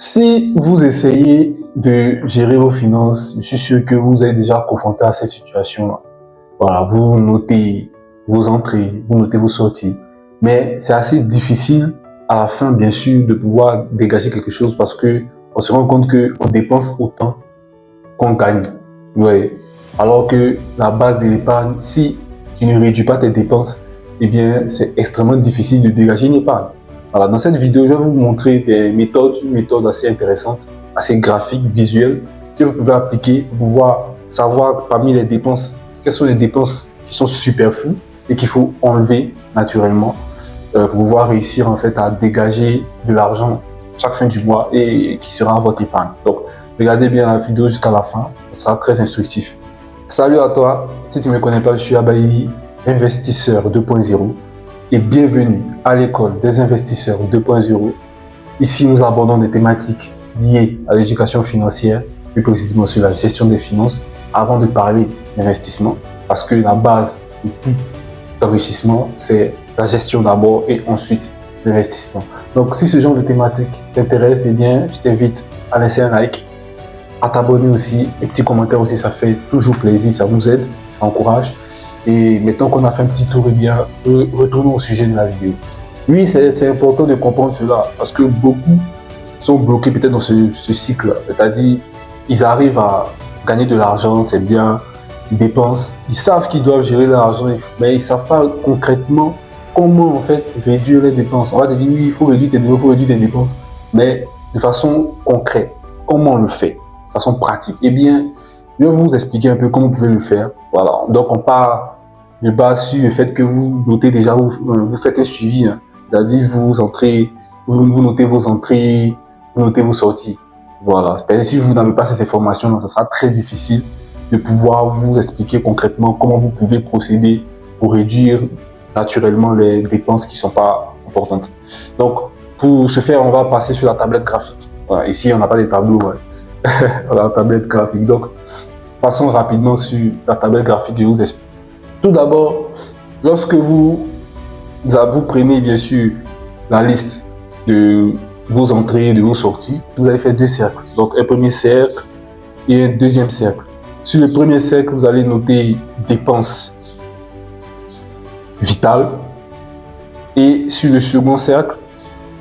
Si vous essayez de gérer vos finances, je suis sûr que vous êtes déjà confronté à cette situation-là. Voilà, vous notez vos entrées, vous notez vos sorties, mais c'est assez difficile à la fin, bien sûr, de pouvoir dégager quelque chose parce que on se rend compte qu'on dépense autant qu'on gagne. Ouais. Alors que la base de l'épargne, si tu ne réduis pas tes dépenses, eh bien, c'est extrêmement difficile de dégager une épargne. Voilà, dans cette vidéo, je vais vous montrer une méthode assez intéressante, assez graphique, visuelle, que vous pouvez appliquer pour pouvoir savoir parmi les dépenses, quelles sont les dépenses qui sont superflues et qu'il faut enlever naturellement pour pouvoir réussir en fait à dégager de l'argent chaque fin du mois et qui sera votre épargne. Donc, regardez bien la vidéo jusqu'à la fin, ce sera très instructif. Salut à toi, si tu ne me connais pas, je suis Abayi, investisseur 2.0 et bienvenue à l'école des investisseurs 2.0. Ici, nous abordons des thématiques liées à l'éducation financière, plus précisément sur la gestion des finances, avant de parler d'investissement, parce que la base de tout enrichissement, c'est la gestion d'abord et ensuite l'investissement. Donc, si ce genre de thématique t'intéresse, eh bien, je t'invite à laisser un like, à t'abonner aussi, un petit commentaire aussi, ça fait toujours plaisir, ça nous aide, ça encourage. Et maintenant qu'on a fait un petit tour, eh bien, retournons au sujet de la vidéo. Oui, c'est important de comprendre cela parce que beaucoup sont bloqués peut-être dans ce cycle. C'est-à-dire, ils arrivent à gagner de l'argent, c'est bien, ils dépensent, ils savent qu'ils doivent gérer l'argent, mais ils ne savent pas concrètement comment en fait réduire les dépenses. On va te dire, oui, il faut réduire tes dépenses, mais de façon concrète, comment on le fait, de façon pratique. Eh bien, je vais vous expliquer un peu comment vous pouvez le faire. Voilà, donc on part de base sur le fait que vous notez déjà, vous faites un suivi, hein. C'est-à-dire vous entrez, vous notez vos entrées, vous notez vos sorties. Voilà, si vous n'avez pas ces informations, ça sera très difficile de pouvoir vous expliquer concrètement comment vous pouvez procéder pour réduire naturellement les dépenses qui ne sont pas importantes. Donc, pour ce faire, on va passer sur la tablette graphique. Voilà, ici, on n'a pas de tableau, ouais. La tablette graphique. Donc, passons rapidement sur la tablette graphique et je vous explique. Tout d'abord, lorsque vous prenez bien sûr la liste de vos entrées et de vos sorties, vous allez faire deux cercles. Donc, un premier cercle et un deuxième cercle. Sur le premier cercle, vous allez noter dépenses vitales. Et sur le second cercle,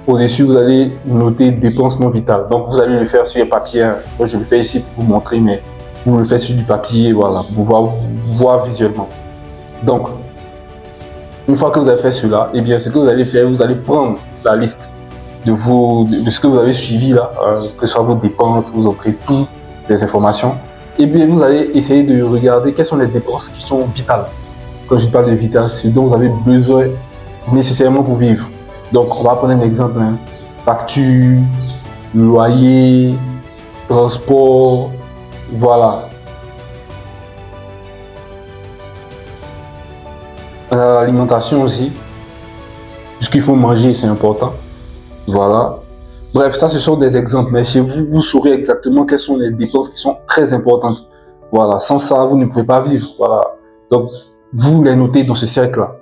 au-dessus, vous allez noter dépenses non vitales. Donc, vous allez le faire sur un papier. Moi, je le fais ici pour vous montrer, mais vous le faites sur du papier, voilà, pour pouvoir voir visuellement. Donc, une fois que vous avez fait cela, eh bien, ce que vous allez faire, vous allez prendre la liste de ce que vous avez suivi là, que ce soit vos dépenses, vos entrées, toutes les informations. Et bien, vous allez essayer de regarder quelles sont les dépenses qui sont vitales. Quand je parle de vitales, c'est ce dont vous avez besoin nécessairement pour vivre. Donc, on va prendre un exemple, hein. Facture, loyer, transport, voilà. L'alimentation aussi, puisqu'il faut manger, c'est important. Voilà. Bref, ça, ce sont des exemples, mais chez vous, vous saurez exactement quelles sont les dépenses qui sont très importantes. Voilà. Sans ça, vous ne pouvez pas vivre. Voilà. Donc, vous les notez dans ce cercle-là.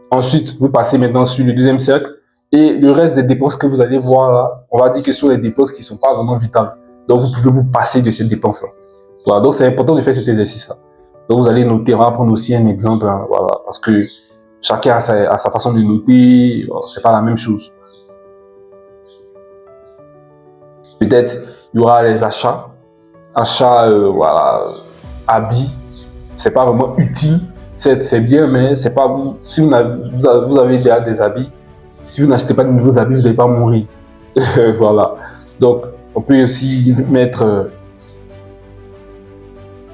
Ensuite, vous passez maintenant sur le deuxième cercle et le reste des dépenses que vous allez voir là, on va dire que ce sont les dépenses qui ne sont pas vraiment vitales. Donc, vous pouvez vous passer de ces dépenses-là. Voilà. Donc, c'est important de faire cet exercice-là. Donc, vous allez noter, on va prendre aussi un exemple, hein, voilà, parce que chacun a sa façon de noter, c'est pas la même chose. Peut-être, il y aura les achats, voilà, habits, c'est pas vraiment utile, c'est bien, mais c'est pas vous, si vous avez déjà des habits, si vous n'achetez pas de nouveaux habits, vous n'allez pas mourir. Voilà. Donc, on peut aussi mettre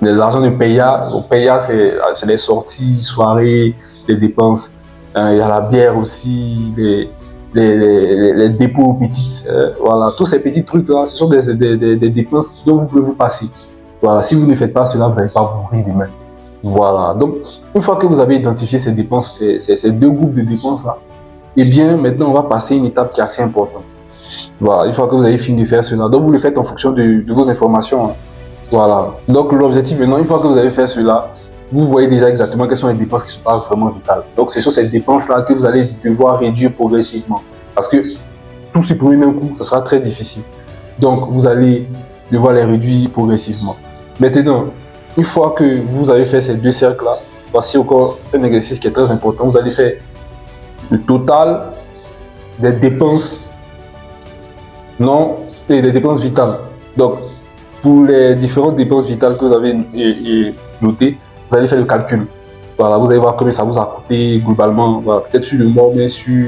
l'argent de PAYA. PAYA, c'est les sorties, soirées, les dépenses. Il y a la bière aussi, les dépôts petites. Voilà, tous ces petits trucs-là, ce sont des dépenses dont vous pouvez vous passer. Voilà, si vous ne faites pas cela, vous n'allez pas mourir demain. Voilà, donc une fois que vous avez identifié ces dépenses, ces deux groupes de dépenses-là, eh bien, maintenant, on va passer à une étape qui est assez importante. Voilà, une fois que vous avez fini de faire cela, donc vous le faites en fonction de vos informations, hein. Voilà. Donc l'objectif maintenant, une fois que vous avez fait cela, vous voyez déjà exactement quelles sont les dépenses qui ne sont pas vraiment vitales. Donc c'est sur ces dépenses-là que vous allez devoir réduire progressivement. Parce que tout supprimer d'un coup, ce sera très difficile. Donc, vous allez devoir les réduire progressivement. Maintenant, une fois que vous avez fait ces deux cercles-là, voici encore un exercice qui est très important. Vous allez faire le total des dépenses non et des dépenses vitales. Donc, pour les différentes dépenses vitales que vous avez notées, vous allez faire le calcul. Voilà, vous allez voir combien ça vous a coûté globalement, voilà, peut-être sur le mois, mais sur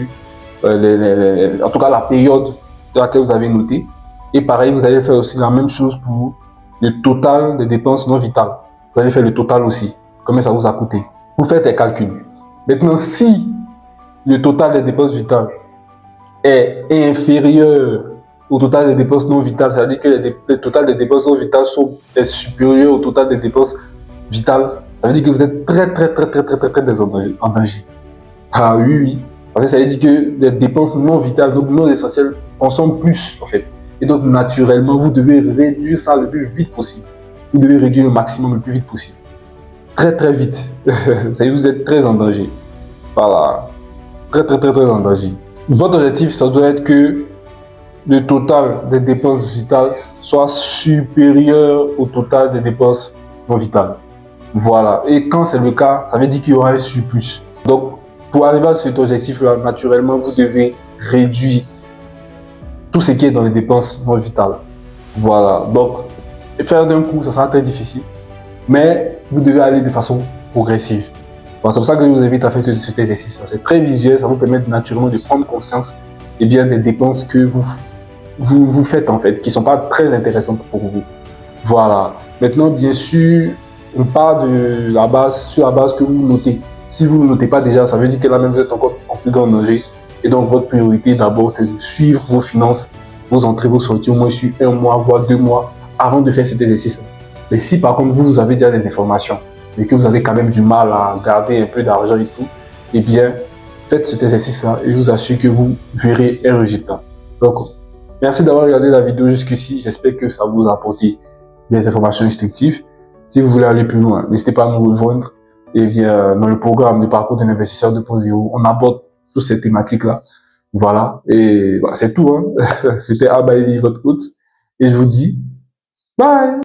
en tout cas la période dans laquelle vous avez noté. Et pareil, vous allez faire aussi la même chose pour le total des dépenses non vitales. Vous allez faire le total aussi, combien ça vous a coûté. Vous faites les calculs. Maintenant, si le total des dépenses vitales est inférieur au total des dépenses non vitales, c'est-à-dire que le total des dépenses non vitales est supérieur au total des dépenses vitales, ça veut dire que vous êtes très en danger. Ah oui, oui. Parce que ça veut dire que les dépenses non vitales, donc non essentielles, consomment plus en fait. Et donc naturellement, vous devez réduire ça le plus vite possible. Vous devez réduire le maximum le plus vite possible. Très vite. Vous savez, vous êtes très en danger. Voilà. Très en danger. Votre objectif, ça doit être que le total des dépenses vitales soit supérieur au total des dépenses non vitales. Voilà. Et quand c'est le cas, ça veut dire qu'il y aura un surplus. Donc, pour arriver à cet objectif-là, naturellement, vous devez réduire tout ce qui est dans les dépenses non vitales. Voilà. Donc, faire d'un coup, ça sera très difficile. Mais vous devez aller de façon progressive. Bon, c'est pour ça que je vous invite à faire cet exercice. C'est très visuel, ça vous permet naturellement de prendre conscience des dépenses que vous faites en fait, qui ne sont pas très intéressantes pour vous. Voilà. Maintenant, bien sûr, on part de la base, sur la base que vous notez. Si vous ne notez pas déjà, ça veut dire que là même vous êtes encore en plus grand danger. Et donc, votre priorité d'abord, c'est de suivre vos finances, vos entrées, vos sorties, au moins sur 1 mois, voire 2 mois, avant de faire cet exercice. Mais si par contre, vous avez déjà des informations, et que vous avez quand même du mal à garder un peu d'argent et tout, eh bien, faites cet exercice-là et je vous assure que vous verrez un résultat. Donc, merci d'avoir regardé la vidéo jusqu'ici. J'espère que ça vous a apporté des informations instructives. Si vous voulez aller plus loin, n'hésitez pas à nous rejoindre. Et bien, dans le programme de parcours d'un investisseur 2.0, on aborde toutes ces thématiques-là. Voilà. Et bah, c'est tout. Hein. C'était Abaïli, votre hôte. Et je vous dis bye!